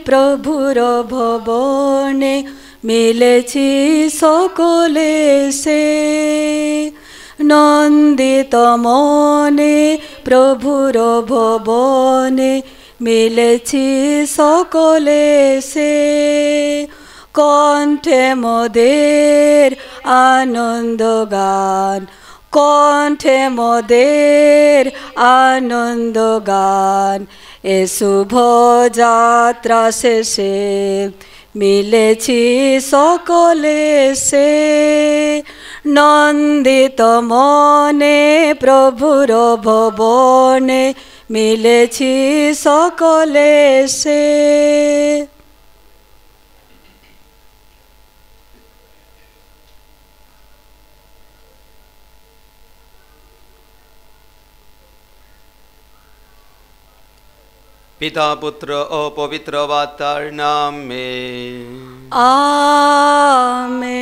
প্রভুর ভবনে মিলেছি সকলে সে। নন্দিত মনে প্রভুর ভবনে মিলেছি সকলে সে। কণ্ঠে মোদের আনন্দ গান, কণ্ঠে মোদের আনন্দ গান। এ শুভ যাত্রা শেষে মিলেছি সকলে সে। নন্দিত মনে প্রভুর ভবনে মিলেছি সকলে সে। পিতা পুত্র ও পবিত্র আত্মার নামে আমেন।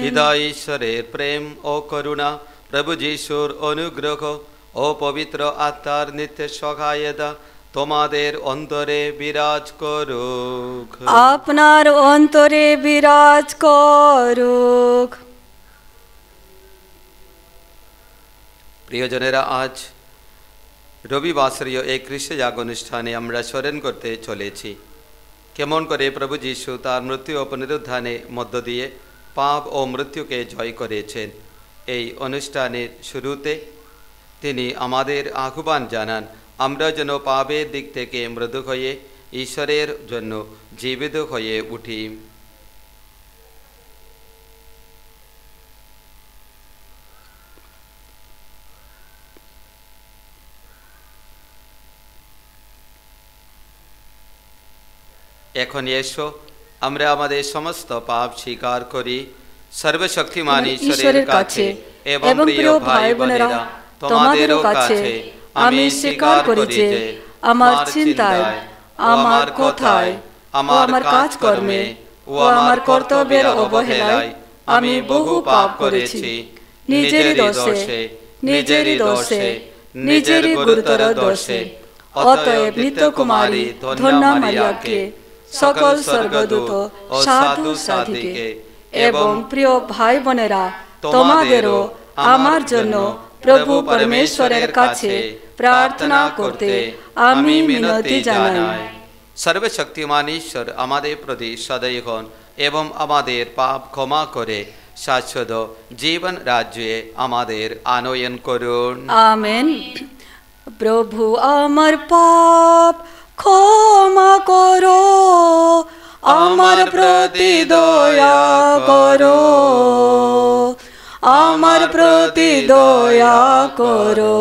পিতা ঈশ্বরের প্রেম ও করুণা, প্রভু যিশুর অনুগ্রহ ও পবিত্র আত্মার নিত্য সহায়তা তোমাদের অন্তরে বিরাজ করুক। আপনার অন্তরে বিরাজ করুক। প্রিয়জনেরা, আজ রবিবাসরীয় এই খ্রিস্টজাগ অনুষ্ঠানে আমরা স্মরণ করতে চলেছি কেমন করে প্রভু যীশু তার মৃত্যু ও পুনরুত্থানের মধ্য দিয়ে পাপ ও মৃত্যুকে জয় করেছেন। এই অনুষ্ঠানের শুরুতে তিনি আমাদের আহ্বান জানান, আমরা যেন পাপের দিক থেকে মৃদু হয়ে ঈশ্বরের জন্য জীবিত হয়ে উঠি। এখন এসো আমরা আমাদের সমস্ত পাপ স্বীকার করি সর্বশক্তিমান ঈশ্বরের কাছে এবং প্রিয় ভাই বোনেরা, তোমাদেরও কাছে আমি স্বীকার করি যে আমার চিন্তায়, আমার কথায়, আমার কাজকর্মে ও আমার কর্তব্যের অবহেলায় আমি বহু পাপ করেছি। নিজেরই দোষে, নিজেরই দোষে, নিজেরই গুরুতর দোষে। অতএব নিত্যকুমারী ধন্যা মারিয়াকে, সকল স্বর্গদূত ও সাধু সাধিকে এবং প্রিয় ভাই বোনেরা, তোমাদেরও আমার জন্য প্রভু পরমেশ্বরের কাছে প্রার্থনা করতে আমি মিনতি জানাই। সর্বশক্তিমান ঈশ্বর আমাদের প্রতি সদয় হন এবং আমাদের পাপ ক্ষমা করে শাশ্বত জীবন রাজ্যে আমাদের আনয়ন করুন। আমেন। প্রভু আমার পাপ ক্ষমা করো, আমার প্রতি দয়া করো, আমার প্রতি দয়া করো।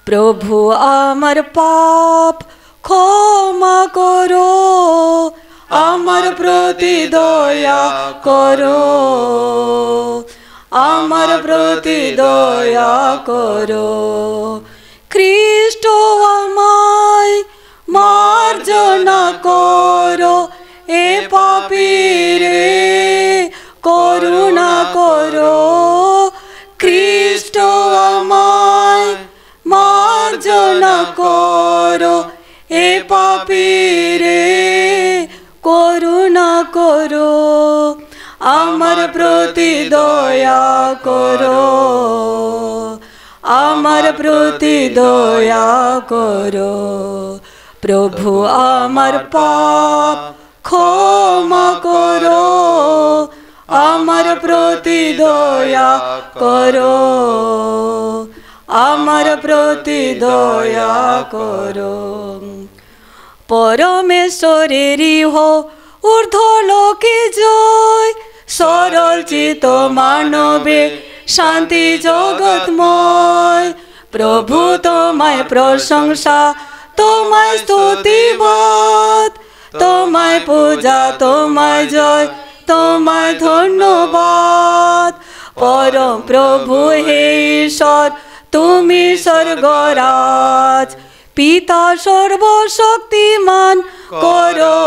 প্রভু আমার পাপ ক্ষমা করো, আমার প্রতি দয়া করো, আমার প্রতি দয়া করো। খ্রিস্ট আমায় মার্জনা করো, এ পাপীরে করুণা করো। খ্রিস্ট আমায় মার্জনা করো, এ পাপীরে করুণা করো। আমার প্রতি দয়া করো, আমার প্রতি দয়া করো। প্রভু আমার পাপ ক্ষমা করো, আমার প্রতি দয়া করো, আমার প্রতি দয়া করো। পরমেশ্বরেরই হো ঊর্ধ্বলোকে জয়, সরল চিত মানবে শান্তি জগৎময়। প্রভু তোমায় প্রশংসা, তোমায় স্তুতিবাদ, তোমায় পূজা, তোমায় জয়, তোমায় ধন্যবাদ। পরম প্রভু হে ঈশ্বর, তুমি স্বর্গরাজ। পিতা সর্বশক্তিমান করো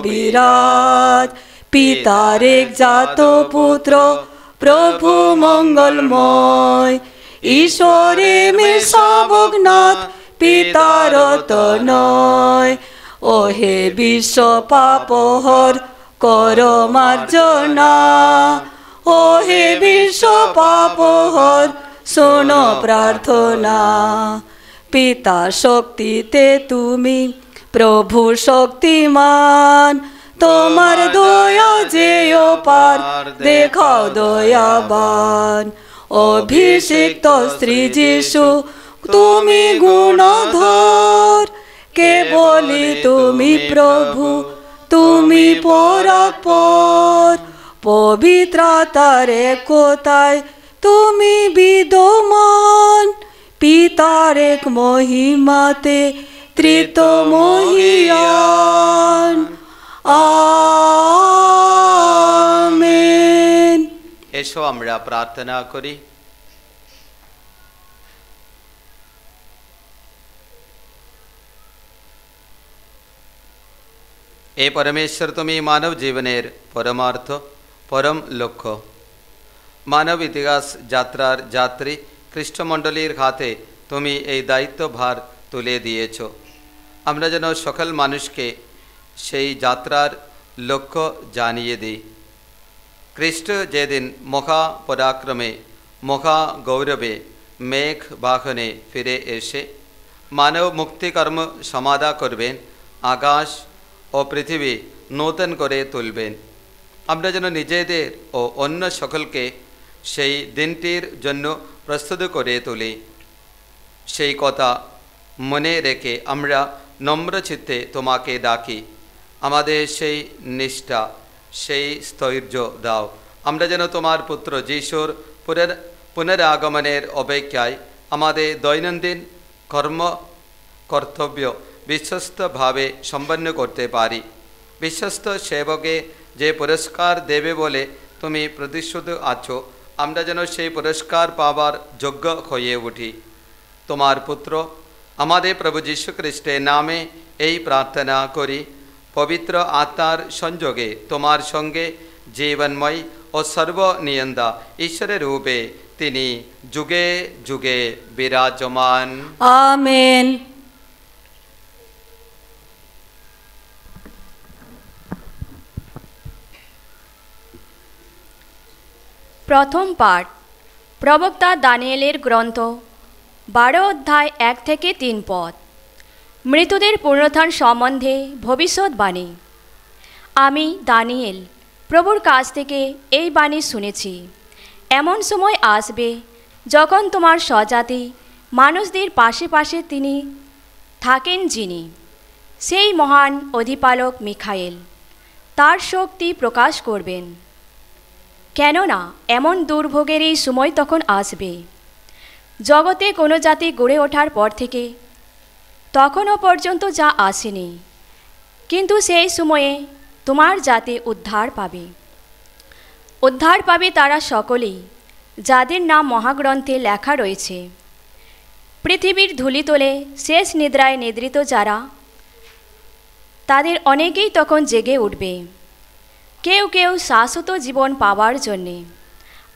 বিরাজ। পিতার একজাত পুত্র প্রভু মঙ্গলময়। ঈশ্বরে মে শাবকনাথ পিতার তনয়। ও হে বিশ্ব পাপহর কর মার্জনা, ও হে বিশ্ব পাপহর শোনো প্রার্থনা। পিতা শক্তিতে তুমি প্রভু শক্তিমান, তোমার দয়া যে অপার দেখাও দয়াবান। অভিষিক্ত শ্রী যিশু তুমি গুণধর, কে বলি তুমি প্রভু তুমি পরাৎপর। পবিত্রতার একতায় তুমি বিদ্যমান, পিতার এক মহিমাতে ত্রিত্বমহিয়ান। আমেন। এসো আমরা প্রার্থনা করি। এ পরমেশ্বর, তুমি মানব জীবনের পরমার্থ পরম লক্ষ্য, মানব ইতিহাস যাত্রার যাত্রী খ্রিস্টমণ্ডলীর হাতে তুমি এই দায়িত্বভার তুলে দিয়েছ। আমরা যেন সকল মানুষকে সেই যাত্রার লক্ষ্য জানিয়ে দিই। খ্রিস্ট যেদিন মহা পরাক্রমে মহা গৌরবে মেঘ বাহনে ফিরে এসে মানব মুক্তিকর্ম সমাধা করবেন, আকাশ ও পৃথিবী নূতন করে তুলবেন। আমরা যেন নিজেদের ও অন্য সকলকে সেই দিনটির জন্য প্রস্তুত করে তুলি। সেই কথা মনে রেখে আমরা নম্র চিত্তে তোমাকে ডাকি। আমাদের সেই নিষ্ঠা, সেই স্থৈর্য দাও। আমরা যেন তোমার পুত্র যিশুর পুনরাগমনের অপেক্ষায় আমাদের দৈনন্দিন কর্তব্য বিশ্বস্তভাবে সম্পন্ন করতে পারি। বিশ্বস্ত সেবকে যে পুরস্কার দেবে বলে তুমি প্রতিশ্রুত আছো, আমরা যেন সেই পুরস্কার পাবার যোগ্য হয়ে উঠি। তোমার পুত্র আমাদের প্রভু যীশু খ্রিস্টের নামে এই প্রার্থনা করি। পবিত্র আত্মার সংযোগে তোমার সঙ্গে জীবনময় ও সর্বনিয়ন্দা ঈশ্বরের রূপে তিনি যুগে যুগে বিরাজমান। আমেন। প্রথম পাঠ প্রবক্তা দানিয়েলের গ্রন্থ 12 অধ্যায় 1 থেকে 3 পদ। মৃতদের পুনরুত্থান সম্বন্ধে ভবিষ্যৎবাণী। আমি দানিয়েল প্রভুর কাছ থেকে এই বাণী শুনেছি। এমন সময় আসবে যখন তোমার স্বজাতি মানুষদের পাশে পাশে তিনি থাকেন, যিনি সেই মহান অধিপালক মিখায়েল তার শক্তি প্রকাশ করবেন। কেননা এমন দুর্ভোগেরই সময় তখন আসবে, জগতে কোনো জাতি গড়ে ওঠার পর থেকে তখনও পর্যন্ত যা আসেনি, কিন্তু সেই সময়ে তোমার জাতি উদ্ধার পাবে। উদ্ধার পাবে তারা সকলেই যাদের নাম মহাগ্রন্থে লেখা রয়েছে পৃথিবীর ধূলিতলে শেষ নিদ্রায় নিদ্রিত যারা, তাদের অনেকেই তখন জেগে উঠবে। কেউ কেউ শাশ্বত জীবন পাওয়ার জন্যে,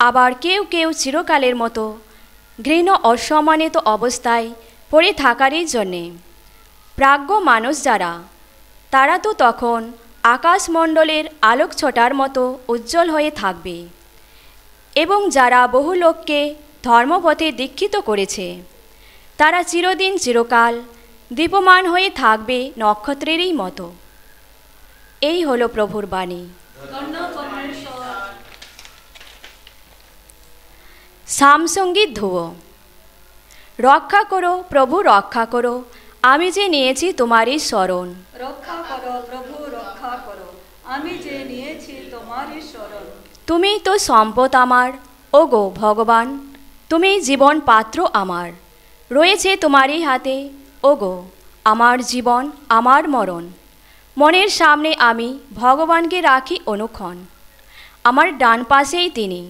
আবার কেউ কেউ চিরকালের মতো ঘৃণ অসম্মানিত অবস্থায় পড়ে থাকারই জন্যে। প্রাজ্ঞ মানুষ যারা, তারা তো তখন আকাশমণ্ডলের আলোক ছটার মতো উজ্জ্বল হয়ে থাকবে, এবং যারা বহু লোককে ধর্মপথে দীক্ষিত করেছে তারা চিরদিন চিরকাল দীপমান হয়ে থাকবে নক্ষত্রেরই মতো। এই হলো প্রভুর বাণী। সামসঙ্গীত ধুয়ো। রক্ষা করো প্রভু রক্ষা করো, আমি যে নিয়েছি তোমারই শরণ। রক্ষা করো প্রভু রক্ষা করো, আমি যে নিয়েছি তোমারই শরণ। তুমি তো সম্পদ আমার, ওগো ভগবান, তুমি জীবন পাত্র আমার। রয়েছে তোমারই হাতে, ওগো আমার জীবন আমার মরণ। মনের সামনে আমি ভগবানকে রাখি অনুক্ষণ। আমার ডান পাশেই তিনি,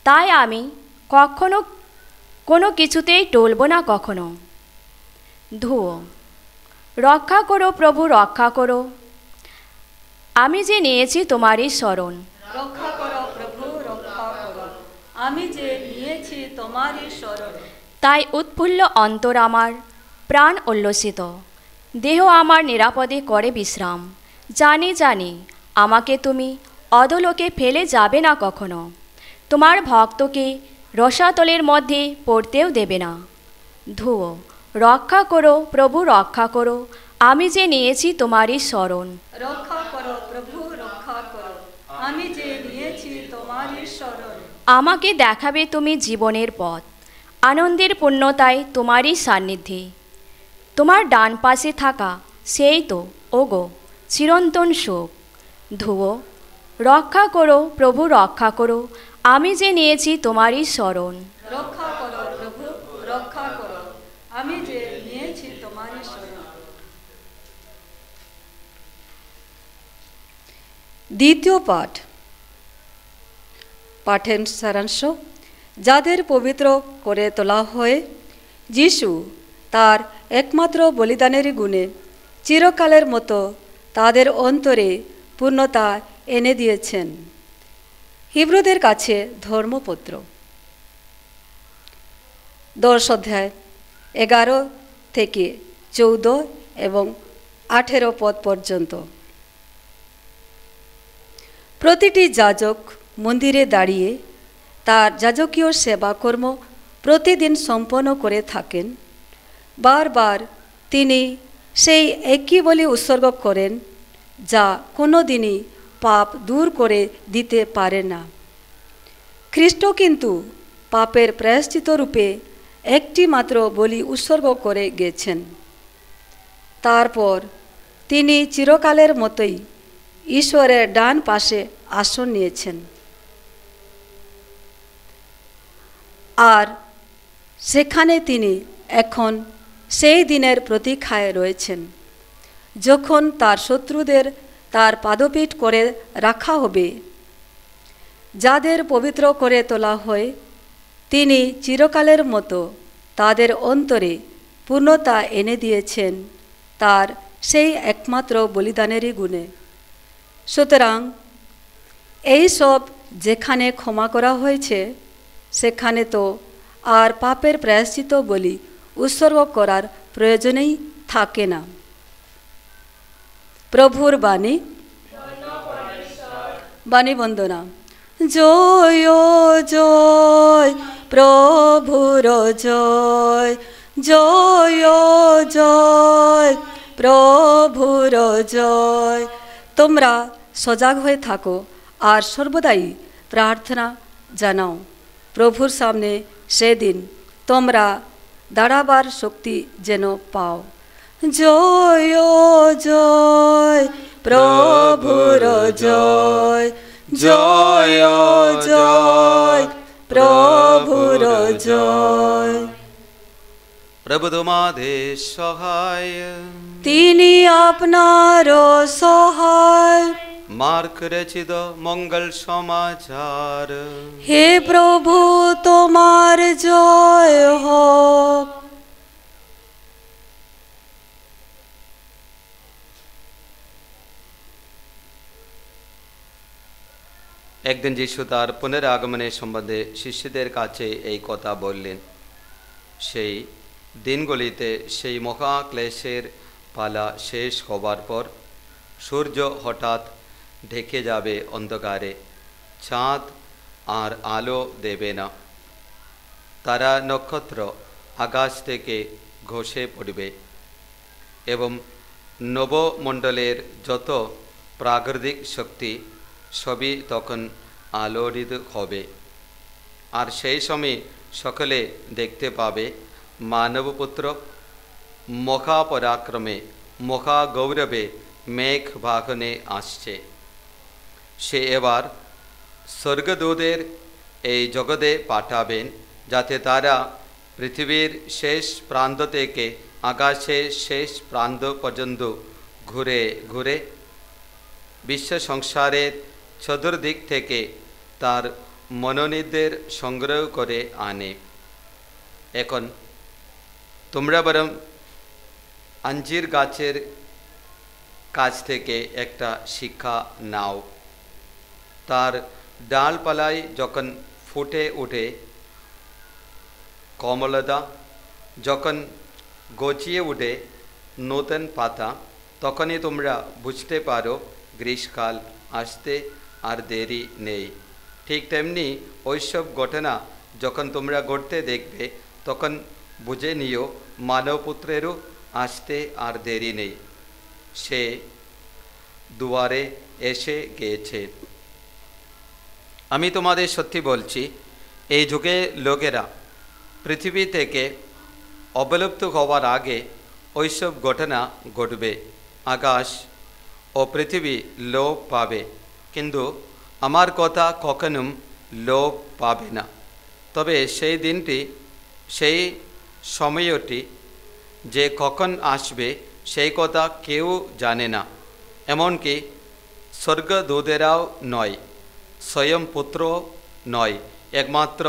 তাই আমি কখনো কোনো কিছুতেই টলব না কখনো। ধুয়ো। রক্ষা করো প্রভু রক্ষা করো, আমি যে নিয়েছি তোমারই শরণ। রক্ষা করো প্রভু রক্ষা করো, আমি যে নিয়েছি তোমারই শরণ। তাই উৎফুল্ল অন্তর আমার, প্রাণ উল্লসিত, দেহ আমার নিরাপদে করে বিশ্রাম। জানি জানি আমাকে তুমি অধোলোকে ফেলে যাবে না কখনো। তোমার ভক্তকে রসাতলের মধ্যে পড়তেও দেবে না। ধুও, রক্ষা করো প্রভু, রক্ষা করো, আমি যে নিয়েছি তোমারই শরণ। রক্ষা করো প্রভু, রক্ষা করো, আমি যে নিয়েছি তোমারই শরণ। আমাকে দেখাবে তুমি জীবনের পথ, আনন্দের পূর্ণতায় তোমারই সান্নিধ্যে। তোমার ডান পাশে থাকা সেই তো ওগো চিরন্তন সুখ। ধুও, রক্ষা করো প্রভু, রক্ষা করো, আমি যে নিয়েছি তোমারই শরণ। রক্ষা করো প্রভু, রক্ষা করো, আমি যে নিয়েছি তোমারই শরণ। দ্বিতীয় পাঠ। পাঠের সারাংশ: যাদের পবিত্র করে তোলা হয়, যিশু তার একমাত্র বলিদানের গুণে চিরকালের মতো তাদের অন্তরে পূর্ণতা এনে দিয়েছেন। হিব্রুদের কাছে ধর্মপত্র 10 অধ্যায় 11 থেকে 14 এবং 18 পদ পর্যন্ত। প্রতিটি যাজক মন্দিরে দাঁড়িয়ে তার যাজকীয় সেবাকর্ম প্রতিদিন সম্পন্ন করে থাকেন। বারবার তিনি সেই একই বলি উৎসর্গ করেন যা কোনো দিনই পাপ দূর করে দিতে পারে না। খ্রিস্ট কিন্তু পাপের প্রায়শ্চিত রূপে একটি মাত্র বলি উৎসর্গ করে গেছেন। তারপর তিনি চিরকালের মতোই ঈশ্বরের ডান পাশে আসন নিয়েছেন, আর সেখানে তিনি এখন সেই দিনের প্রতীক্ষায় রয়েছেন যখন তার শত্রুদের তার পাদপীঠ করে রাখা হবে। যাদের পবিত্র করে তোলা হয়, তিনি চিরকালের মতো তাদের অন্তরে পূর্ণতা এনে দিয়েছেন তার সেই একমাত্র বলিদানেরই গুণে। সুতরাং এই সব যেখানে ক্ষমা করা হয়েছে, সেখানে তো আর পাপের প্রায়শ্চিত বলি উৎসর্গ করার প্রয়োজনই থাকে না। প্রভুর বাণী। বাণী বন্দনা। জয় জয় প্রভুর জয়, জয় জয় প্রভুর জয়। তোমরা সজাগ হয়ে থাকো আর সর্বদাই প্রার্থনা জানাও। প্রভুর সামনে সেদিন তোমরা দাঁড়াবার শক্তি যেন পাও। জয় জয় প্রভুর জয়, জয় জয় প্রভুর জয়। প্রভু তোমাদের সহায়, তিনি আপনার সহায়। মার্ক রচিত মঙ্গল সমাচার। হে প্রভু, তোমার জয় হোক। একদিন যিশু তার পুনরাগমনের সম্বন্ধে শিষ্যদের কাছে এই কথা বললেন। সেই দিনগুলিতে সেই মহাক্লেশের পালা শেষ হবার পর সূর্য হঠাৎ ঢেকে যাবে অন্ধকারে, চাঁদ আর আলো দেবে না, তারা নক্ষত্র আকাশ থেকে ঘষে পড়বে এবং নবমণ্ডলের যত প্রাকৃতিক শক্তি সবই তখন আলোড়িত হবে। আর সেই সময় সকলে দেখতে পাবে মানবপুত্র মহাপরাক্রমে মহাগৌরবে মেঘ বাহনে আসছে। সে এবার স্বর্গদূতদের এই জগতে পাঠাবেন, যাতে তারা পৃথিবীর শেষ প্রান্ত থেকে আকাশের শেষ প্রান্ত পর্যন্ত ঘুরে ঘুরে বিশ্ব সংসারের চতুর্দিক থেকে তার মনোনীতদের সংগ্রহ করে আনে। এখন তোমরা বরং আঞ্জির গাছের কাছ থেকে একটা শিক্ষা নাও। তার ডালপালায় যখন ফুটে ওঠে কমলতা, যখন গজিয়ে ওঠে নতুন পাতা, তখনই তোমরা বুঝতে পারো গ্রীষ্মকাল আসতে আর দেরি নেই। ঠিক তেমনি ওইসব ঘটনা যখন তোমরা ঘটতে দেখবে, তখন বুঝে নিও মানবপুত্রেরও আসতে আর দেরি নেই। সে দুয়ারে এসে গিয়েছে। আমি তোমাদের সত্যি বলছি, এই যুগে লোকেরা পৃথিবী থেকে অবলুপ্ত হওয়ার আগে ওইসব ঘটনা ঘটবে। আকাশ ও পৃথিবী লোপ পাবে, কিন্তু আমার কথা কখনো লোপ পাবে না। তবে সেই দিনটি, সেই সময়টি যে কখন আসবে সেই কথা কেউ জানে না, এমনকি স্বর্গদূতেরাও নয়, স্বয়ং পুত্র নয়, একমাত্র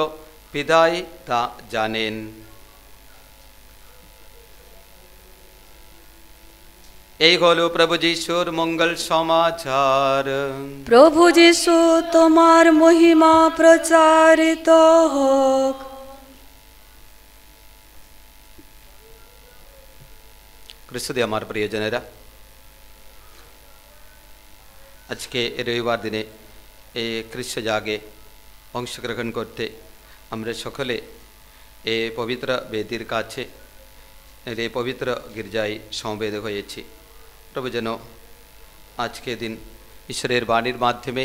পিতাই তা জানেন। এই হলো প্রভু যিশুর মঙ্গল সমাচার। প্রভু যিশু তোমার মহিমা প্রচারিত হোক। খ্রিস্টে আমার প্রিয়জনেরা, আজকে রবিবার দিনে এই খ্রিস্ট জাগে অংশগ্রহণ করতে আমরা সকলে এই পবিত্র বেদির কাছে, এই পবিত্র গির্জায় সমবেত হয়েছি। প্রভু যেন আজকে দিন ঈশ্বরের বাণীর মাধ্যমে,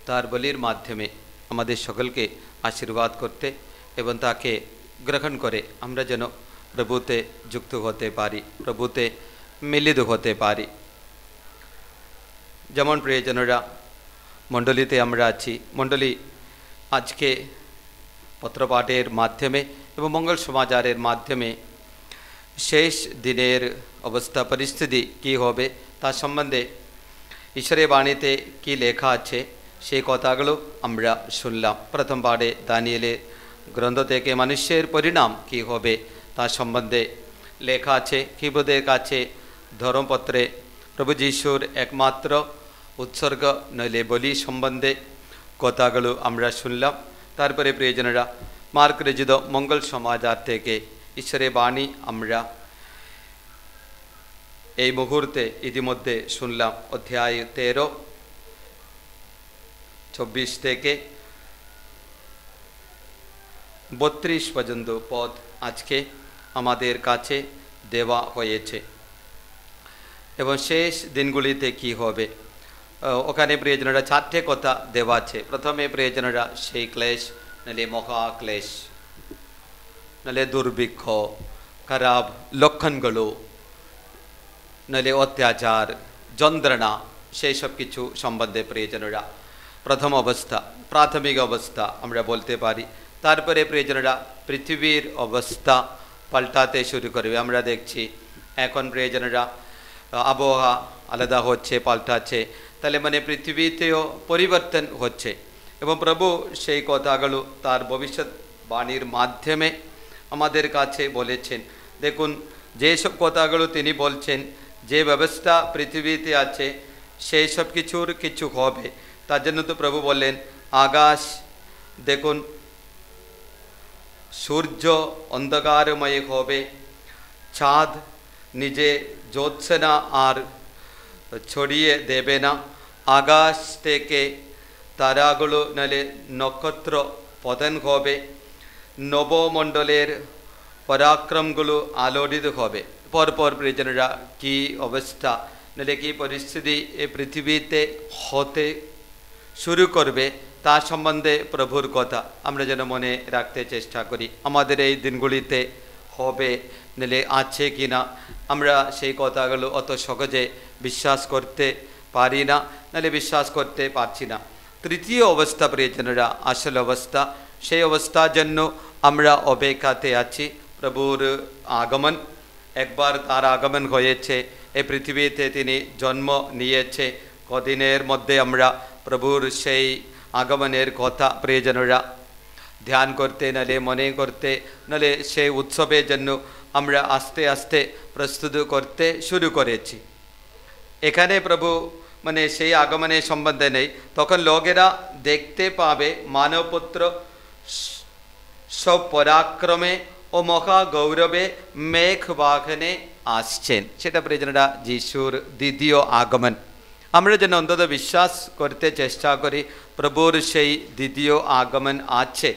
তার বলির মাধ্যমে আমাদের সকলকে আশীর্বাদ করতে এবং তাকে গ্রহণ করে আমরা যেন প্রভুতে যুক্ত হতে পারি, প্রভুতে মিলিত হতে পারি। যেমন প্রিয়জনরা, মণ্ডলীতে আমরা আছি, মণ্ডলী আজকে পত্রপাঠের মাধ্যমে এবং মঙ্গল সমাচারের মাধ্যমে শেষ দিনের অবস্থা পরিস্থিতি কী হবে তা সম্বন্ধে ঈশ্বরের বাণীতে কী লেখা আছে সেই কথাগুলো আমরা শুনলাম। প্রথম পাঠে দানিয়েলের গ্রন্থ থেকে মানুষের পরিণাম কী হবে তা সম্বন্ধে লেখা আছে। খ্রিস্টদের কাছে ধর্মপত্রে প্রভু যিশুর একমাত্র উৎসর্গ নইলে বলি সম্বন্ধে কথাগুলো আমরা শুনলাম। তারপরে প্রিয়জনেরা, মার্ক রচিত মঙ্গল সমাচার থেকে ঈশ্বরের বাণী আমরা এই মুহূর্তে ইতিমধ্যে শুনলাম। অধ্যায় 13, 24 থেকে 32 পর্যন্ত পদ আজকে আমাদের কাছে দেওয়া হয়েছে এবং শেষ দিনগুলিতে কি হবে ওখানে প্রিয়জনেরা 4টে কথা দেওয়া আছে। প্রথমে প্রিয়জনেরা সেই ক্লেশ, নাহলে মহাক্লেশ, নাহলে দুর্ভিক্ষ, খারাপ লক্ষণগুলো, নাহলে অত্যাচার, যন্ত্রণা, সেই সব কিছু সম্বন্ধে প্রিয়জনেরা প্রথম অবস্থা, প্রাথমিক অবস্থা আমরা বলতে পারি। তারপরে প্রিয়জনেরা পৃথিবীর অবস্থা পাল্টাতে শুরু করবে। আমরা দেখছি এখন প্রিয়জনেরা আবহাওয়া আলাদা হচ্ছে, পাল্টাচ্ছে, তাহলে মানে পৃথিবীতেও পরিবর্তন হচ্ছে এবং প্রভু সেই কথাগুলো তার ভবিষ্যৎবাণীর মাধ্যমে আমাদের কাছে বলেছেন। দেখুন, যেসব কথাগুলো তিনি বলছেন, যে ব্যবস্থা পৃথিবীতে আছে সেই সব কিছুর কিছু হবে। তার জন্য তো প্রভু বললেন, আকাশ দেখুন সূর্য অন্ধকারময় হবে, চাঁদ নিজে জ্যোৎস্না আর ছড়িয়ে দেবে না, আকাশ থেকে তারাগুলো নালে নক্ষত্র পতন হবে, নবমণ্ডলের পরাক্রমগুলো আলোড়িত হবে। পরপর প্রিয়জনেরা কী অবস্থা নালে কী পরিস্থিতি এই পৃথিবীতে হতে শুরু করবে তা সম্বন্ধে প্রভুর কথা আমরা যেন মনে রাখতে চেষ্টা করি। আমাদের এই দিনগুলিতে হবে নালে আছে কি না, আমরা সেই কথাগুলো অত সহজে বিশ্বাস করতে পারি না, নাহলে বিশ্বাস করতে পারছি না। তৃতীয় অবস্থা প্রিয়জনেরা আসল অবস্থা, সেই অবস্থার জন্য আমরা অপেক্ষাতে আছি। প্রভুর আগমন, একবার তার আগমন হয়েছে, এই পৃথিবীতে তিনি জন্ম নিয়েছে। কদিনের মধ্যে আমরা প্রভুর সেই আগমনের কথা প্রিয়জনেরা ধ্যান করতে, নাহলে মনে করতে, নাহলে সেই উৎসবের জন্য আমরা আস্তে আস্তে প্রস্তুত করতে শুরু করেছি। এখানে প্রভু মানে সেই আগমনের সম্বন্ধে নেই, তখন লোকেরা দেখতে পাবে মানবপুত্র সব পরাক্রমে ও ও মহা গৌরবে মেঘ বাহনে আসছেন। সেটা প্রিয়জনেরা যিশুর দ্বিতীয় আগমন। আমরা যেন অন্তত বিশ্বাস করতে চেষ্টা করি প্রভুর সেই দ্বিতীয় আগমন আছে।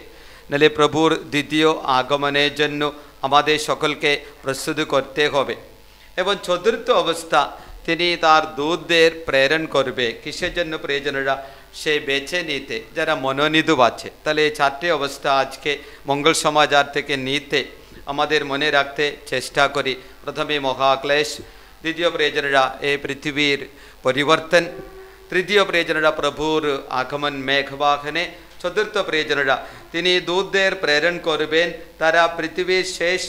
নাহলে প্রভুর দ্বিতীয় আগমনের জন্য আমাদের সকলকে প্রস্তুত করতে হবে। এবং চতুর্থ অবস্থা, তিনি তার দূতদের প্রেরণ করবে। কিসের জন্য প্রিয়জনেরা? সে বেছে নিতে যারা মনোনীত আছে। তাহলে এই চারটি অবস্থা আজকে মঙ্গল সমাচার থেকে নিতে আমাদের মনে রাখতে চেষ্টা করি। প্রথমে মহাক্লেশ, দ্বিতীয় প্রিয়জনেরা এই পৃথিবীর পরিবর্তন, তৃতীয় প্রিয়জনেরা প্রভুর আগমন মেঘবাহনে, চতুর্থ প্রিয়জনেরা তিনি দূতদের প্রেরণ করবেন। তারা পৃথিবীর শেষ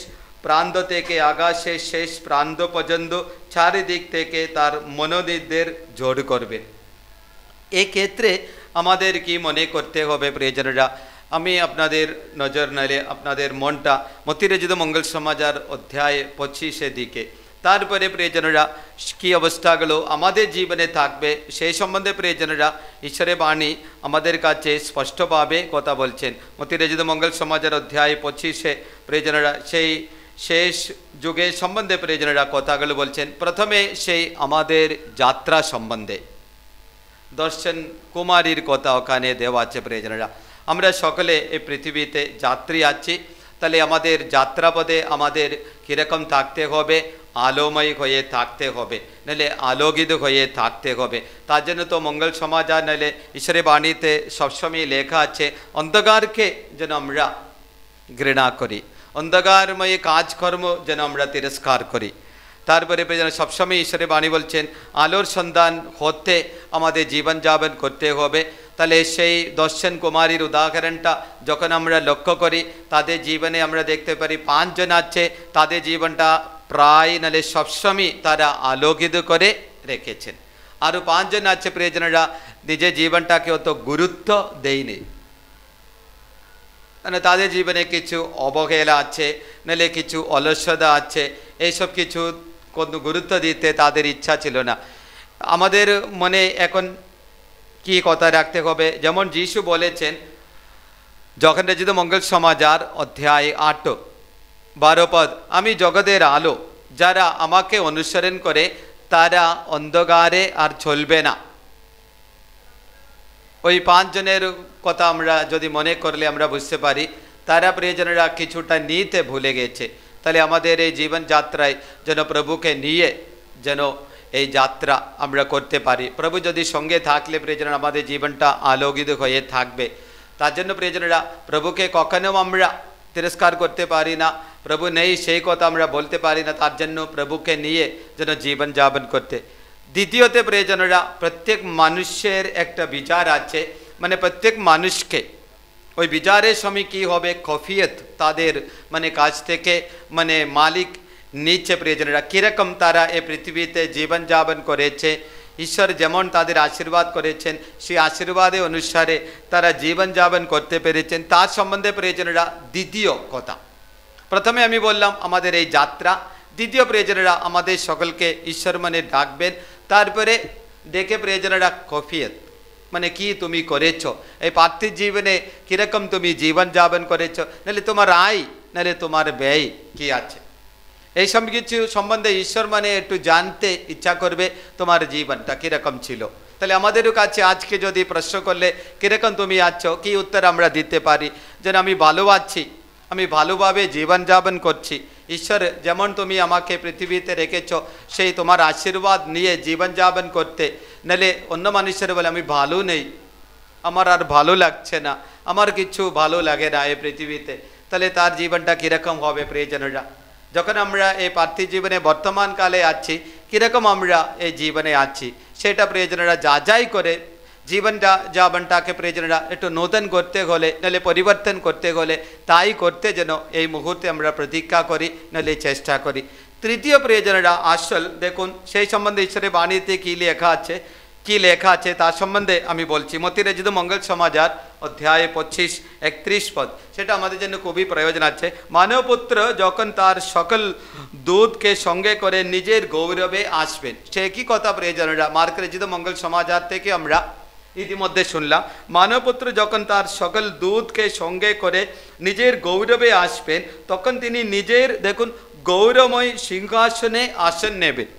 প্রান্ত থেকে আকাশের শেষ প্রান্ত পর্যন্ত চারিদিক থেকে তার মনোনীতদের জোড় করবেন। এক্ষেত্রে আমাদের কি মনে করতে হবে প্রিয়জনেরা? আমি আপনাদের নজর নাইলে আপনাদের মনটা মতিরচিত মঙ্গল সমাচার অধ্যায় 25 দিকে, তারপরে প্রিয়জনেরা কী অবস্থাগুলো আমাদের জীবনে থাকবে সেই সম্বন্ধে প্রিয়জনেরা ঈশ্বরের বাণী আমাদের কাছে স্পষ্টভাবে কথা বলছেন। মতিরচিত মঙ্গল সমাচার অধ্যায় 25 প্রিয়জনেরা সেই শেষ যুগের সম্বন্ধে প্রিয়জনেরা কথাগুলো বলছেন। প্রথমে সেই আমাদের যাত্রা সম্বন্ধে দর্শন কুমারীর কথা ওখানে দেওয়া আছে প্রিয়জনেরা। আমরা সকলে এই পৃথিবীতে যাত্রী আছি। তাহলে আমাদের যাত্রাপথে আমাদের কীরকম থাকতে হবে? আলোময় হয়ে থাকতে হবে, নাহলে আলোকিত হয়ে থাকতে হবে। তার জন্য তো মঙ্গল সমাচার নাহলে ঈশ্বরের বাণীতে সবসময় লেখা আছে অন্ধকারকে যেন আমরা ঘৃণা করি, অন্ধকারময় কাজকর্ম যেন আমরা তিরস্কার করি। তারপরে যেন সবসময় ঈশ্বরের বাণী বলছেন আলোর সন্ধান হতে আমাদের জীবনযাপন করতে হবে। তাহলে সেই দর্শন কুমারীর উদাহরণটা যখন আমরা লক্ষ্য করি, তাদের জীবনে আমরা দেখতে পারি 5 জন আছে, তাদের জীবনটা প্রায় নাহলে সবসময় তারা আলোকিত করে রেখেছেন। আরও 5 জন আছে প্রিয়জনেরা নিজের জীবনটাকে অত গুরুত্ব দেয়নি, মানে তাদের জীবনে কিছু অবহেলা আছে, নাহলে কিছু অলসতা আছে, এইসব কিছু কোনো গুরুত্ব দিতে তাদের ইচ্ছা ছিল না। আমাদের মনে এখন কি কথা রাখতে হবে? যেমন যিশু বলেছেন যখন রচিত মঙ্গল সমাচার অধ্যায় 8:12 পদ, আমি জগতের আলো, যারা আমাকে অনুসরণ করে তারা অন্ধকারে আর চলবে না। ওই 5 জনের কথা আমরা যদি মনে করলে আমরা বুঝতে পারি তারা প্রিয়জনেরা কিছুটা নিতে ভুলে গেছে। তাহলে আমাদের এই জীবনযাত্রায় যেন প্রভুকে নিয়ে যেন এই যাত্রা আমরা করতে পারি। প্রভু যদি সঙ্গে থাকলে প্রিয়জনেরা আমাদের জীবনটা আলোকিত হয়ে থাকবে। তার জন্য প্রিয়জনেরা প্রভুকে কখনো আমরা তিরস্কার করতে পারি না, প্রভু নেই সেই কথা আমরা বলতে পারি না। তার জন্য প্রভুকে নিয়ে যেন জীবনযাপন করতে। দ্বিতীয়তে প্রিয়জনেরা প্রত্যেক মানুষের একটা বিচার আছে, মানে প্রত্যেক মানুষকে ওই বিচারের সময় কী হবে? খফিয়ত তাদের মানে কাছ থেকে মানে মালিক নিচ্ছে প্রিয়জনেরা। কীরকম তারা এই পৃথিবীতে জীবনযাপন করেছে, ঈশ্বর যেমন তাদের আশীর্বাদ করেছেন সেই আশীর্বাদের অনুসারে তারা জীবনযাপন করতে পেরেছেন, তার সম্বন্ধে প্রিয়জনেরা দ্বিতীয় কথা। প্রথমে আমি বললাম আমাদের এই যাত্রা, দ্বিতীয় প্রিয়জনেরা আমাদের সকলকে ঈশ্বর মানে ডাকবেন। তারপরে ডেকে প্রিয়জনেরা খফিয়ত মানে কি তুমি করেছো, এই পার্থিব জীবনে কীরকম তুমি জীবনযাপন করেছো, নাহলে তোমার আয় নাহলে তোমার ব্যয় কি আছে, এই সব কিছু সম্বন্ধে ঈশ্বর মানে একটু জানতে ইচ্ছা করবে তোমার জীবনটা কীরকম ছিল। তাহলে আমাদেরও কাছে আজকে যদি প্রশ্ন করলে কীরকম তুমি আছো, কি উত্তর আমরা দিতে পারি? যেন আমি ভালো আছি, আমি ভালোভাবে জীবনযাপন করছি, ঈশ্বর যেমন তুমি আমাকে পৃথিবীতে রেখেছ সেই তোমার আশীর্বাদ নিয়ে জীবনযাপন করতে। নাহলে অন্য মানুষের বলে আমি ভালো নেই, আমার আর ভালো লাগছে না, আমার কিছু ভালো লাগে না এই পৃথিবীতে, তাহলে তার জীবনটা কীরকম হবে প্রিয়জনেরা? যখন আমরা এই পার্থিব জীবনে বর্তমান কালে আছি, কীরকম আমরা এই জীবনে আছি সেটা প্রিয়জনেরা যাচাই করে জীবনযাপনটাকে প্রিয়জনেরা একটু নতুন করতে হলে নাহলে পরিবর্তন করতে হলে তাই করতে যেন এই মুহূর্তে আমরা প্রতীক্ষা করি নাহলে চেষ্টা করি। তৃতীয় প্রিয়জনেরা আসল দেখুন সেই সম্বন্ধে ঈশ্বরের বাণীতে কী লেখা আছে তার সম্বন্ধে আমি বলছি। মতিরচিত মঙ্গল সমাচার অধ্যায় 25-31 পদ, সেটা আমাদের জন্য খুবই প্রয়োজন আছে। মানবপুত্র যখন তার সকল দূতকে সঙ্গে করে নিজের গৌরবে আসবেন, সে কি কথা প্রিয়জনেরা? মার্ক রচিত মঙ্গল সমাচার থেকে আমরা ইতিমধ্যে শুনলাম মানবপুত্র যখন তার সকল দূতকে সঙ্গে করে নিজের গৌরবে আসবেন, তখন তিনি নিজের দেখুন গৌরবময় সিংহাসনে আসন নেবেন।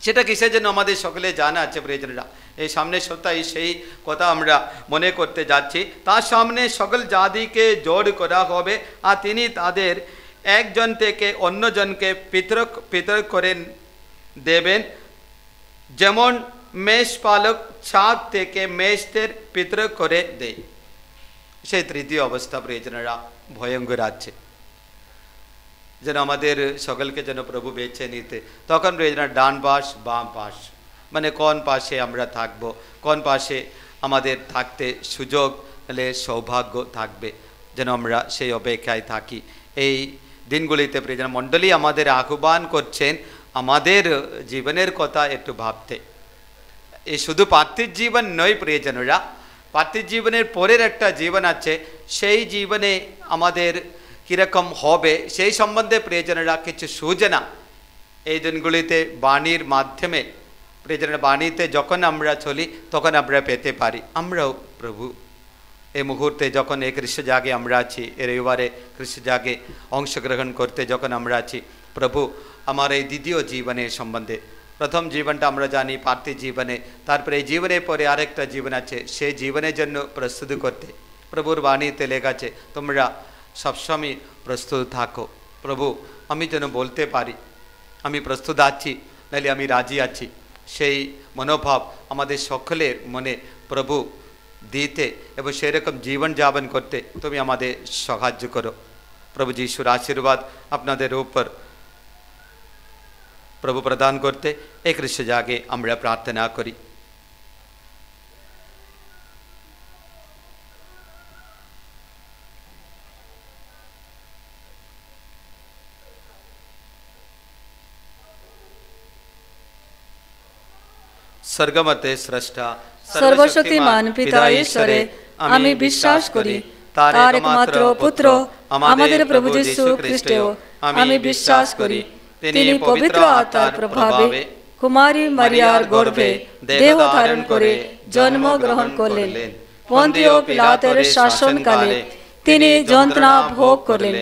সেটা কিসের জন্য আমাদের সকলে জানা আছে প্রিয়জনেরা। এই সামনের সপ্তাহে সেই কথা আমরা মনে করতে যাচ্ছি। তার সামনে সকল জাতিকে জোড় করা হবে, আর তিনি তাদের একজন থেকে অন্যজনকে পৃথক পৃথক করে দেবেন, যেমন মেষপালক ছাদ থেকে মেষদের পৃথক করে দেয়। সেই তৃতীয় অবস্থা প্রিয়জনেরা ভয়ঙ্কর আছে, যেন আমাদের সকলকে যেন প্রভু বেছে নিতে। তখন প্রিয়জনেরা ডান পাশ বাম পাশ, মানে কোন পাশে আমরা থাকব, কোন পাশে আমাদের থাকতে সুযোগ হলে সৌভাগ্য থাকবে, যেন আমরা সেই অপেক্ষায় থাকি। এই দিনগুলিতে প্রিয়জন মণ্ডলী আমাদের আহ্বান করছেন আমাদের জীবনের কথা একটু ভাবতে। এই শুধু পার্থিব জীবন নয় প্রিয়জনেরা, পার্থিব জীবনের পরের একটা জীবন আছে। সেই জীবনে আমাদের কীরকম হবে সেই সম্বন্ধে প্রিয়জনেরা কিছু সূচনা এই দিনগুলিতে বাণীর মাধ্যমে, প্রিয়জনেরা বাণীতে যখন আমরা চলি তখন আমরা পেতে পারি। আমরাও প্রভু এই মুহূর্তে যখন এই খ্রিস্ট জাগে আমরা আছি, এই রবিবারে খ্রিস্ট জাগে অংশগ্রহণ করতে যখন আমরা আছি, প্রভু আমার এই দ্বিতীয় জীবনের সম্বন্ধে, প্রথম জীবনটা আমরা জানি পার্থিব জীবনে, তারপরে এই জীবনের পরে আরেকটা জীবন আছে, সেই জীবনের জন্য প্রস্তুতি করতে প্রভুর বাণীতে লেখা আছে তোমরা সবসময় প্রস্তুত থাকো। প্রভু আমি যেন বলতে পারি আমি প্রস্তুত আছি, নাহলে আমি রাজি আছি, সেই মনোভাব আমাদের সকলের মনে প্রভু দিতে এবং সেরকম জীবনযাপন করতে তুমি আমাদের সাহায্য করো। প্রভু যিশুর আশীর্বাদ আপনাদের উপর প্রভু প্রদান করতে এই খ্রিস্ট জাগে আমরা প্রার্থনা করি। স্বর্গমতে স্রষ্টা সর্বশক্তিমান পিতা ঈশ্বরে আমি বিশ্বাস করি, তার একমাত্র পুত্র আমাদের প্রভু যীশু খ্রিস্টেও আমি বিশ্বাস করি। তিনি পবিত্র আত্মার প্রভাবে কুমারী মারিয়ার গর্ভে দেহ ধারণ করে জন্মগ্রহণ করলেন। পন্তীয় পিলাতের শাসনকালে তিনি যন্ত্রণা ভোগ করলেন,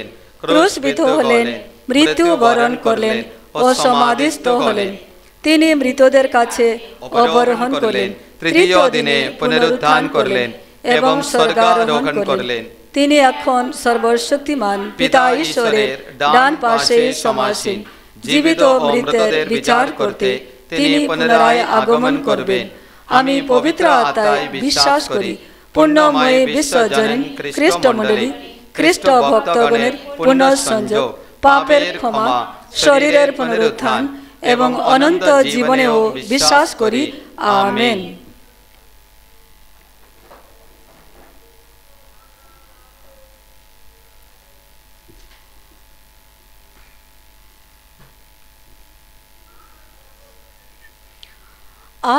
ক্রুশবিদ্ধ হলেন, মৃত্যু বরণ করলেন ও সমাধিস্থ হলেন। তিনি মৃতদের কাছে অবরোহণ করলেন, তৃতীয় দিনে পুনরুত্থান করলেন এবং স্বর্গারোহণ করলেন। তিনি এখন সর্বশক্তিমান পিতা ঈশ্বরের ডান পাশে সমাসীন। জীবিত ও মৃতের বিচার করতে তিনি পুনরায় আগমন করবেন। আমি পবিত্র আত্মায় বিশ্বাস করি, পুণ্যময়ী বিশ্বজনীন খ্রিস্ট মণ্ডলী, খ্রিস্ট ভক্তগণের পুনঃসংযোগ, পাপের ক্ষমা, শরীরের পুনরুত্থান এবং অনন্ত জীবনেও বিশ্বাস করি। আমেন।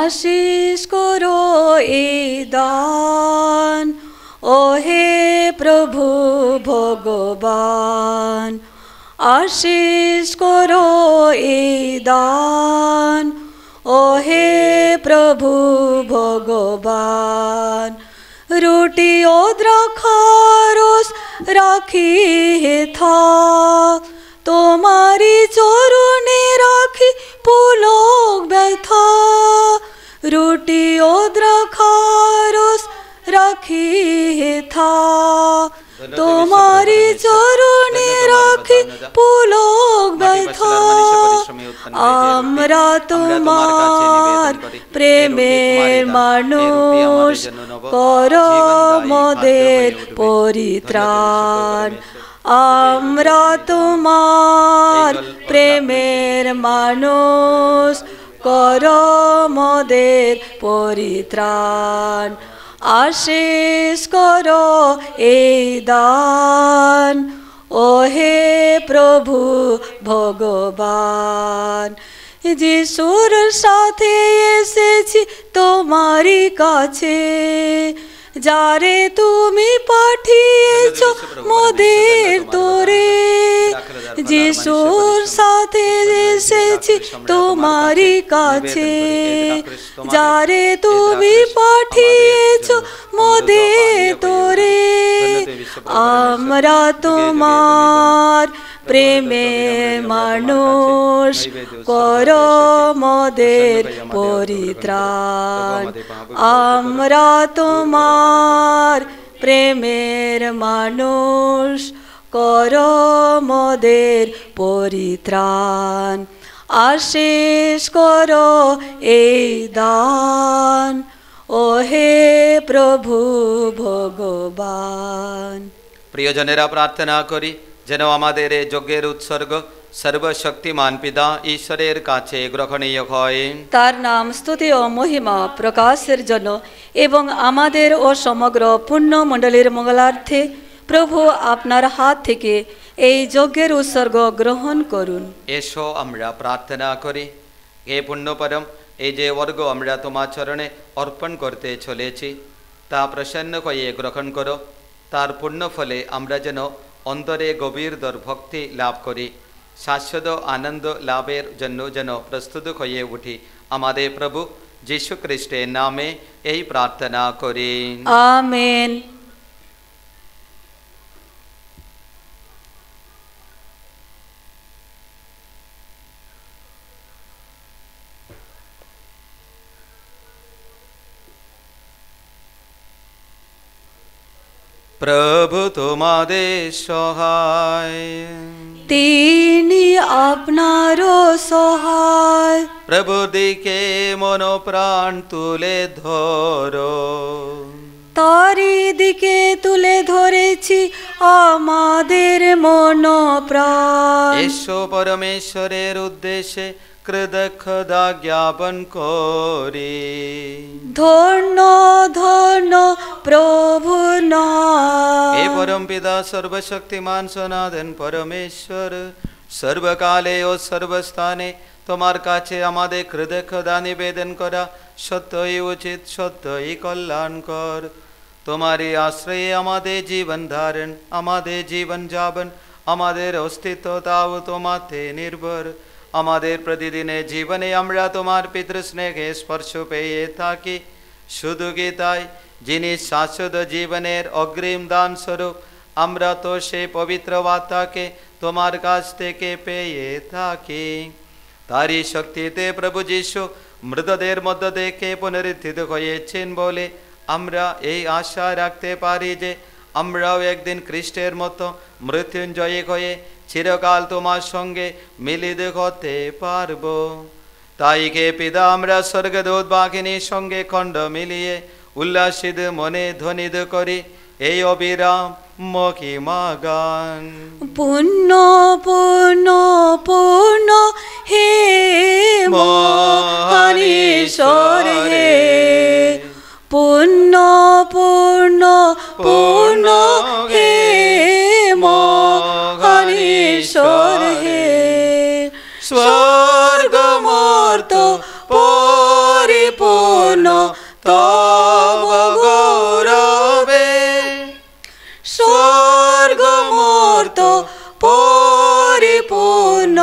আশিস করো এই দান, ও হে প্রভু ভগবান। আশিস করো এই দান, ও হে প্রভু ভগবান। রুটি ও দ্রাক্ষারস রাখি হেথা, তোমারি চরণে রাখি পুলক ব্যথা। রুটি ও দ্রাক্ষারস রাখি হেথা, তোমারি চরণে রাখি পুলক ব্যথা। আমরা তোমার প্রেমের মানুষ, করো মোদের পরিত্রাণ। আমরা তোমার প্রেমের মানুষ, করো মোদের পরিত্রাণ। আশিস করো এই দান, ও হে প্রভু ভগবান। যিশুর সাথে এসেছি তোমারি কাছে, যারে তুমি পাঠিয়েছ মোদের তোরে। যিশুর সাথে এসেছি এসেছি তোমারই কাছে, যারে তুমি পাঠিয়েছ মোদের তোরে, আমরা তোমার প্রেমের মানুষ, করো মোদের পরিত্রাণ। আমরা তোমার প্রেমের মানুষ, করো মোদের পরিত্রাণ। আশীষ করো এই দান, ও হে প্রভু ভগবান। প্রিয়জনেরা, প্রার্থনা করি যেন আমাদের এই যজ্ঞের উৎসর্গ সর্বশক্তিমান পিতা ঈশ্বরের কাছে গ্রহণীয় হয়। তার নাম স্তুতি ও মহিমা প্রকাশের জন্য এবং আমাদের ও সমগ্র পুণ্যমণ্ডলীর মঙ্গলার্থে প্রভু আপনার হাত থেকে এই যজ্ঞের উৎসর্গ গ্রহণ করুন। এসো আমরা প্রার্থনা করি। হে পুণ্যপরম, এই যে অর্ঘ্য আমরা তোমার চরণে অর্পণ করতে চলেছি, তা প্রসন্ন হয়ে গ্রহণ করো। তার পুণ্য ফলে আমরা যেন অন্তরে গভীরতর ভক্তি লাভ করি, শাশ্বত আনন্দ লাভের জন্য যেন প্রস্তুত হয়ে উঠি। আমাদের প্রভু যীশু খ্রিস্টের নামে এই প্রার্থনা করি, আমেন। প্রভু তোমাদের সহায়, তিনি আপনারও সহায়। প্রভুর দিকে মনোপ্রাণ তুলে ধরো, তারি দিকে তুলে ধরেছি আমাদের মনোপ্রাণ। এসো পরমেশ্বরের উদ্দেশ্যে কৃতজ্ঞতা জ্ঞাপন করি। ধন্য ধন্য প্রভু নাম। হে পরম পিতা সর্বশক্তিমান সনাতন পরমেশ্বর, সর্বকালে ও সর্বস্থানে তোমার কাছে আমাদের কৃতজ্ঞতা নিবেদন করা সত্যই উচিত, সত্যই কল্যাণকর। তোমারই আশ্রয়ে আমাদের জীবন ধারণ, আমাদের জীবন যাপন, আমাদের অস্তিত্ব তাও তোমাতে নির্ভর। আমাদের প্রতিদিনের জীবনে আমরা তোমার পিতৃস্নেহে স্পর্শ পেয়ে থাকি। শুধু কি তাই, যিনি শাশ্বত জীবনের অগ্রিম দান স্বরূপ, আমরা তো সেই পবিত্র আত্মাকে তোমার কাছ থেকে পেয়ে থাকি। তারই শক্তিতে প্রভু যীশু মৃতদের মধ্য থেকে পুনরুত্থিত হয়েছেন বলে আমরা এই আশা রাখতে পারি যে আমরাও একদিন খ্রিস্টের মতো মৃত্যুঞ্জয়ী হয়ে চিরকাল তোমার সঙ্গে মিলিত হতে পারব। তাই কে পিতা আমরা স্বর্গদূত বাহিনীর সঙ্গে খণ্ড মিলিয়ে উল্লাসিত মনে ধ্বনিত করি এই অবিরাম মহিমা গান। পুণ্য পুণ্য পুণ্য হে মহান ঈশ্বর হে, পুণ্য পুণ্য পুণ্য হে মহান ঈশ্বর হে। স্বর্গমর্ত পরিপূর্ণ তব গৌরবে, স্বর্গমর্ত পরিপূর্ণ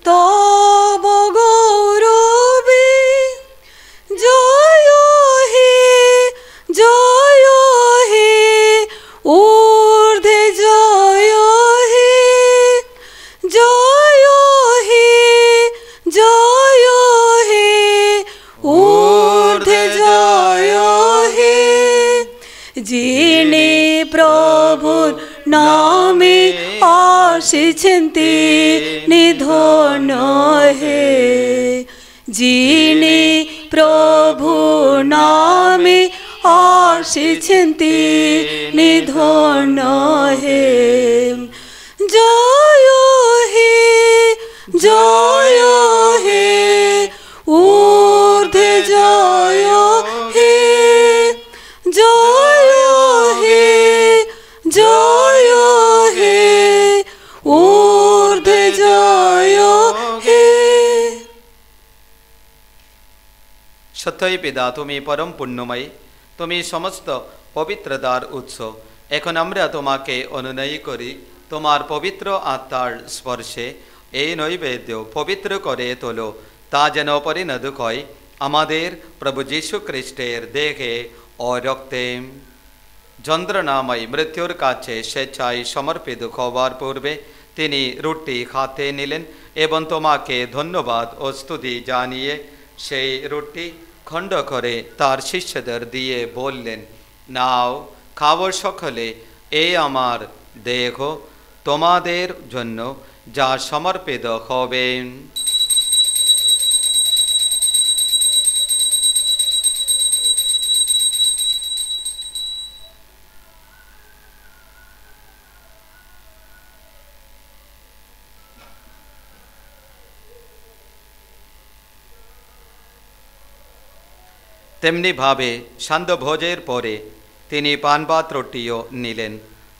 তব গৌরবে। জয় হে জয় হে ঊর্ধ্বে জয় হে, জয় হে জয় হে ঊর্ধ্বে জয় হে। যিনি প্রভুর নামে আসিছেন তিনি ধন্য হে, যিনি প্রভু নামে আসিছেন তিনি ধন্য হে। জয় হে জয় হে ঊর্ধ্বে জয় হে, জয় হে জয় হে ঊর্ধ্বে জয় হে। সত্যই পিতা, তুমি পরম পুণ্যময়ী, তুমি সমস্ত পবিত্রতার উৎস। এখন আমরা তোমাকে অনুনয় করি তোমার পবিত্র আত্মার স্পর্শে এই নৈবেদ্য পবিত্র করে তোলো, তা যেন পরিণত হয় আমাদের প্রভু যীশু খ্রিস্টের দেহে ও রক্তে। যন্ত্রণাময় মৃত্যুর কাছে স্বেচ্ছায় সমর্পিত হওয়ার পূর্বে তিনি রুটি হাতে নিলেন এবং তোমাকে ধন্যবাদ ও স্তুতি জানিয়ে সেই রুটি খণ্ড করে তার শিষ্যদের দিয়ে বললেন, নাও খাও সকলে, এই আমার দেহ তোমাদের জন্য যা সমর্পিত হবে। তেমনিভাবে সান্ধ্যভোজের পরে তিনি পানপাত্রটিও নিলেন।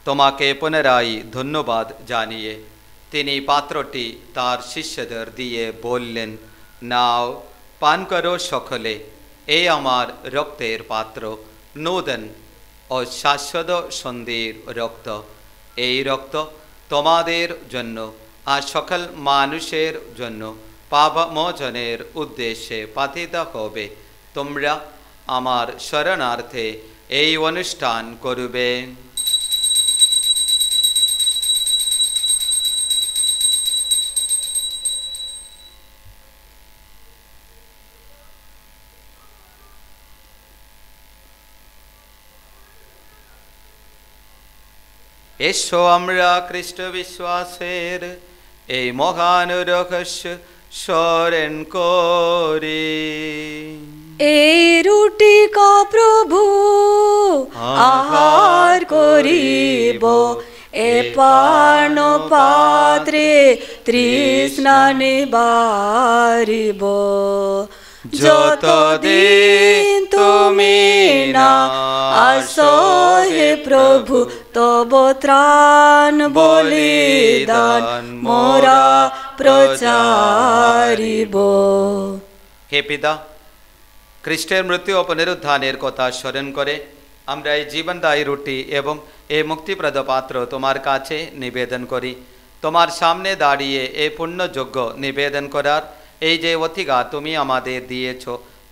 তোমাকে পুনরায় ধন্যবাদ জানিয়ে তিনি পাত্রটি তার শিষ্যদের দিয়ে বললেন, নাও পান করো সকলে, এই আমার রক্তের পাত্র, নূতন ও শাশ্বত সন্ধির রক্ত। এই রক্ত তোমাদের জন্য আর সকল মানুষের জন্য পাপমোচনের উদ্দেশ্যে পাতিত হবে। তোমরা আমার শরণার্থে এই অনুষ্ঠান করবে। এসো আমরা খ্রিস্ট বিশ্বাসের এই মহান রহস্য স্মরণ করি। এই রুটি কা প্রভু আহার করিব, এ পান পাত্রে তৃষ্ণা নিবারিব। যতদিন তুমি না আসো হে প্রভু, তব ত্রাণ বলিদান মোরা প্রচারিব। হে পিতা, খ্রিস্টের মৃত্যু ও পুনরুত্থানের কথা স্মরণ করে আমরা এই জীবনদায়ী রুটি এবং এই মুক্তিপ্রদ পাত্র তোমার কাছে নিবেদন করি। তোমার সামনে দাঁড়িয়ে এই পুণ্যযোগ্য নিবেদন করার এই যে অধিকার তুমি আমাদের দিয়েছ,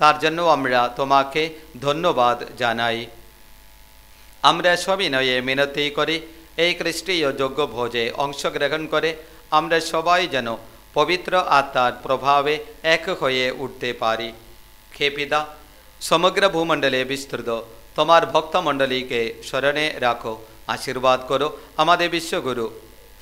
তার জন্য আমরা তোমাকে ধন্যবাদ জানাই। আমরা সবিনয়ে মিনতি করি এই খ্রিস্টীয় যোগ্য ভোজে অংশগ্রহণ করে আমরা সবাই যেন পবিত্র আত্মার প্রভাবে এক হয়ে উঠতে পারি। হে পিতা, সমগ্র ভূমণ্ডলে বিস্তৃত তোমার ভক্তমণ্ডলীকে স্মরণে রাখো, আশীর্বাদ করো। আমাদের বিশ্বগুরু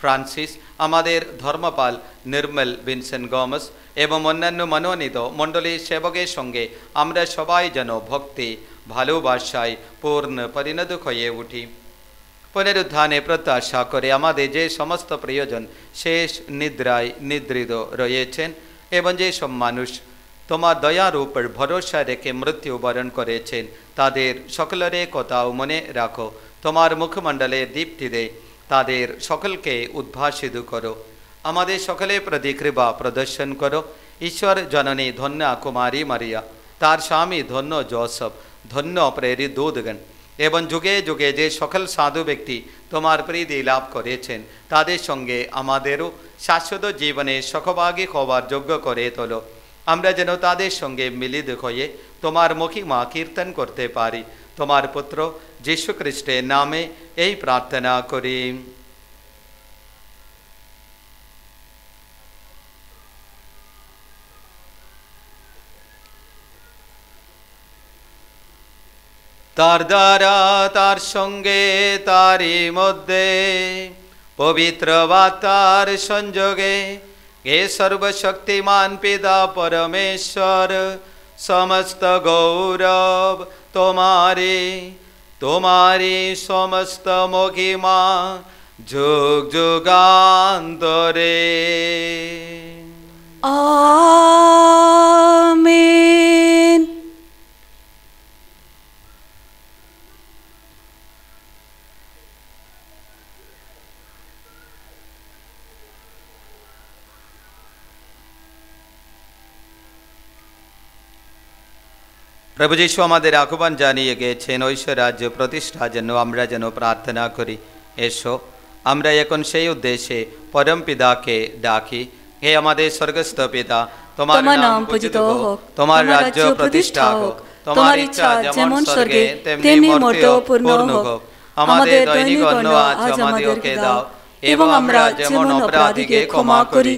ফ্রান্সিস, আমাদের ধর্মপাল নির্মল ভিনসেন্ট গোমেজ এবং অন্যান্য মনোনীত মণ্ডলী সেবকের সঙ্গে আমরা সবাই যেন ভক্তি ভালোবাসায় পূর্ণ পরিণত হয়ে উঠি। পুনরুত্থানে প্রত্যাশা করে আমাদের যে সমস্ত প্রিয়জন শেষ নিদ্রায় নিদ্রিত রয়েছেন এবং যেসব মানুষ তোমার দয়ার উপর ভরসা রেখে মৃত্যুবরণ করেছেন, তাদের সকলের কথাও মনে রাখো। তোমার মুখমণ্ডলে দীপ্তিতে তাদের সকলকে উদ্ভাসিত করো। আমাদের সকলের প্রতি কৃপা প্রদর্শন করো। ঈশ্বর জননী ধন্য কুমারী মারিয়া, তার স্বামী ধন্য জোসেফ, ধন্য প্রেরিত দূতগণ এবং যুগে যুগে যে সকল সাধু ব্যক্তি তোমার প্রীতি লাভ করেছেন, তাদের সঙ্গে আমাদেরও শাশ্বত জীবনে সহভাগী হওয়ার যোগ্য করে তোলো। আমরা যেন তাদের সঙ্গে মিলিত হয়ে তোমার মহিমা কীর্তন করতে পারি। তোমার পুত্র যীশু খ্রিস্টের নামে এই প্রার্থনা করি। তার দ্বারা, তার সঙ্গে, তারই মধ্যে পবিত্র আত্মার সংযোগে হে সর্বশক্তিমান পিতা পরমেশ্বর, সমস্ত গৌরব তোমারি, তোমারি সমস্ত মহিমা যুগ যুগান্তরে। আমেন। প্রভু যীশু আমাদের আহ্বান জানিয়ে গেছেন ঐশ্বর রাজ্য প্রতিষ্ঠার জন্য আমরা যেন প্রার্থনা করি। এসো আমরা এখন সেই উদ্দেশ্যে পরম পিতাকে ডাকি। হে আমাদের স্বর্গস্থ পিতা, তোমার তোমার নাম নাম পূজিত পূজিত হোক, হোক, তোমার রাজ্য প্রতিষ্ঠা হোক, তোমার ইচ্ছা যেমন স্বর্গে তেমনি মর্তেও পূর্ণ হোক। আমাদের দৈনিক অন্ন আজ আমাদেরকে দাও, এবং আমরা যেমন অপরাধীকে ক্ষমা করি,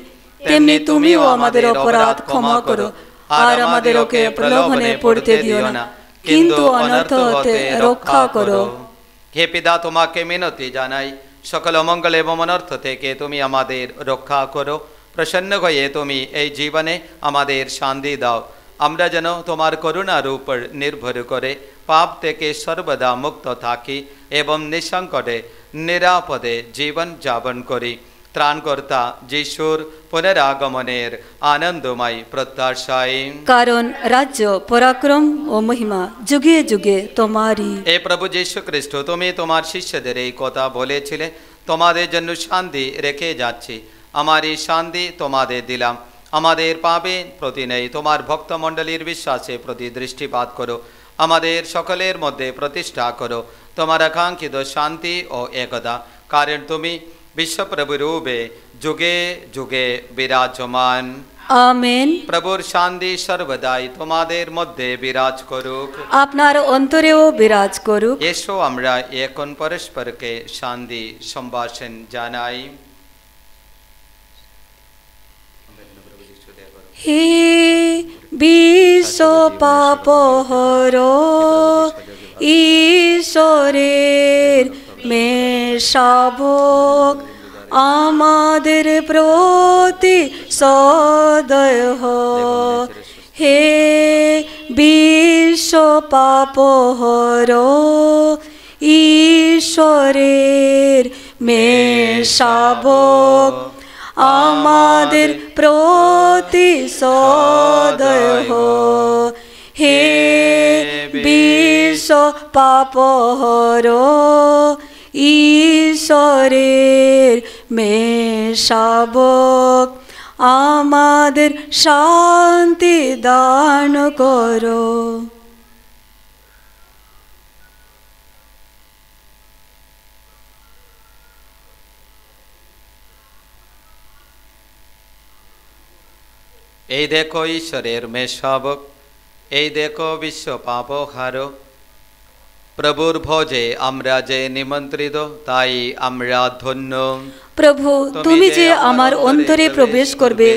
তেমনি তুমিও আমাদের অপরাধ ক্ষমা করো। আর আমাদেরকে প্রলোভনে পড়তে দিও না, কিন্তু অনর্থ হতে রক্ষা করো। হে পিতা, তোমাকে মিনতি জানাই, সকল অমঙ্গল এবং অনর্থ থেকে তুমি আমাদের রক্ষা করো। প্রসন্ন হয়ে তুমি এই জীবনে আমাদের শান্তি দাও। আমরা যেন তোমার করুণার উপর নির্ভর করে পাপ থেকে সর্বদা মুক্ত থাকি এবং নিঃসংকটে নিরাপদে জীবন যাপন করি। ত্রাণকর্তা যিশুর পুনরাগমনের আনন্দময় প্রত্যাশায়। কারণ রাজ্য, পরাক্রম ও মহিমা যুগে যুগে তোমারই। এ প্রভু যীশু খ্রিস্ট, তুমি তোমার শিষ্যদের এই কথা বলেছিলে, তোমাদের জন্য শান্তি রেখে যাচ্ছি, আমার এই শান্তি তোমাদের দিলাম। আমাদের পাবে প্রতি নেই, তোমার ভক্তমণ্ডলীর বিশ্বাসে প্রতি দৃষ্টিপাত করো। আমাদের সকলের মধ্যে প্রতিষ্ঠা করো তোমার আকাঙ্ক্ষিত শান্তি ও একতা, কারণ তুমি বিশ্বপ্রভু রূপে যুগে যুগে বিরাজমান। আমেন। প্রভুর শান্তি সর্বদাই তোমাদের মধ্যে বিরাজ করুক, আপনার অন্তরেও বিরাজ করুক। এসো আমরা এখন পরস্পরকে শান্তি সম্ভাষণ জানাই। হে বিশ্ব পাপহর ঈশ্বরের মেষশাবক, আমাদের প্রতি সদয় হও। হে বিশ্ব পাপহর ঈশ্বরের মেষশাবক, আমাদের প্রতি সদয় হও। হে বিশ্ব পাপহর ঈশ্বরের মেষশাবক, আমাদের শান্তি দান করো। এই দেখো ঈশ্বরের মেষশাবক, এই দেখো বিশ্ব পাপহার। প্রভুর ভোজে আমরা যে নিমন্ত্রিত, তাই আমরা ধন্য। প্রভু, তুমি যে আমার অন্তরে প্রবেশ করবে,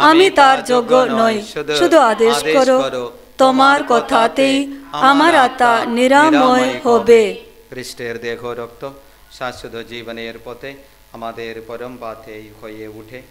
আমি তার যোগ্য নই, শুধু আদেশ করো, তোমার কথাতেই আমার আত্মা নিরাময় হবে। খ্রিস্টের দেহ রক্ত শাশ্বত জীবনের পথে আমাদের পরম পাথেয় হয়ে উঠে।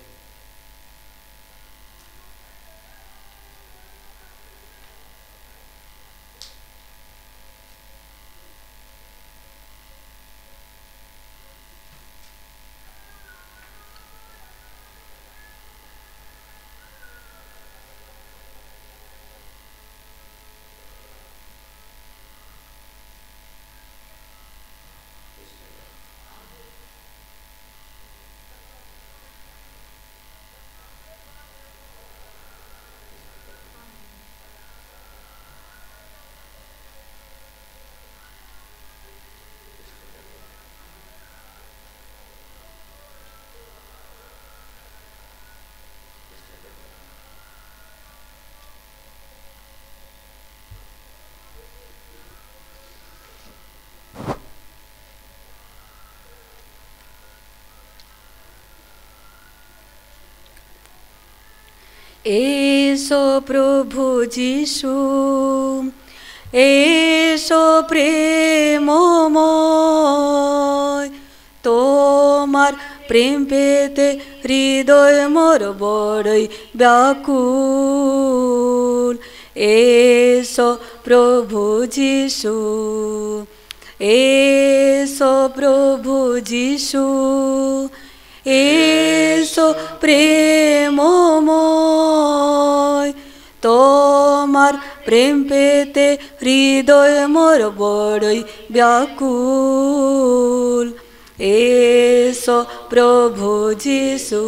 এসো প্রভু যিশু, এসো প্রেমময়, তোমার প্রেম পেতে হৃদয় মোর বড়ই ব্যাকুল। এসো প্রভু যিশু, এসো প্রভু যিশু, এসো প্রেমময়, তোমার প্রেম পেতে হৃদয় মোর বড়ই ব্যাকুল। এসো প্রভু যিশু,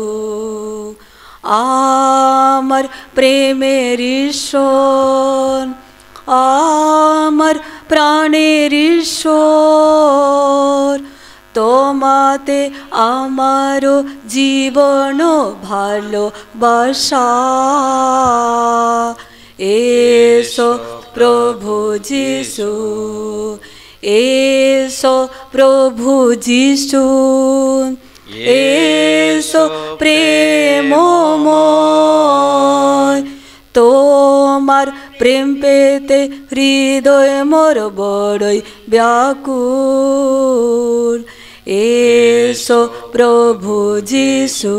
আমার প্রেমের ঈশ্বর, আমার প্রাণের ঈশ্বর, তোমাতে আমারও জীবন ভালোবাসা। এসো প্রভু যিশু, এসো প্রভু যিশু, এসো প্রেমময়। তোমার প্রেম পেতে হৃদয় মোর বড়ই ব্যাকুল। এসো প্রভু যিশু।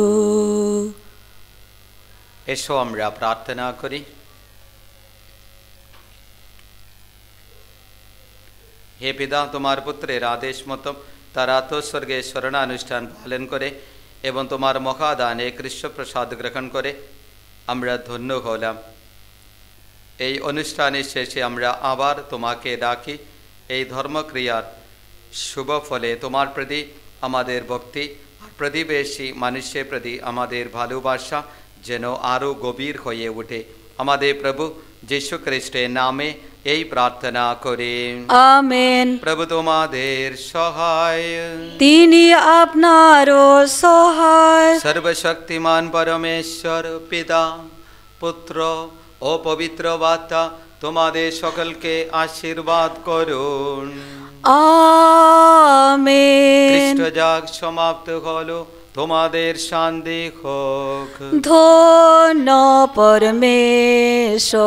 এসো আমরা প্রার্থনা করি। হে পিতা, তোমার পুত্রের আদেশ মতো তারা তো স্বর্গে স্মরণানুষ্ঠান পালন করে এবং তোমার মহাদানে কৃষ্ণ প্রসাদ গ্রহণ করে আমরা ধন্য হলাম। এই অনুষ্ঠানের শেষে আমরা আবার তোমাকে ডাকি, এই ধর্মক্রিয়ার শুভ ফলে তোমার প্রতি আমাদের ভক্তি আর প্রতিবেশী মানুষের প্রতি আমাদের ভালোবাসা যেন আরও গভীর হয়ে ওঠে। আমাদের প্রভু যীশু খ্রিস্টের নামে এই প্রার্থনা করি, আমেন। প্রভু তোমাদের সহায়, তিনি আপনারও সহায়। সর্বশক্তিমান পরমেশ্বর পিতা, পুত্র ও পবিত্র আত্মা তোমাদের সকলকে আশীর্বাদ করুন। আমেন। খ্রিস্ট যাগ সমাপ্ত হলো, তোমাদের শান্তি হোক। ধন্য পরমেশ্বর,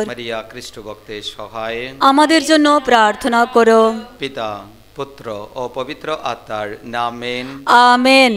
মারিয়া খ্রিস্ট ভক্তের সহায়ে আমাদের জন্য প্রার্থনা করো। পিতা, পুত্র ও পবিত্র আত্মার নামে আমেন।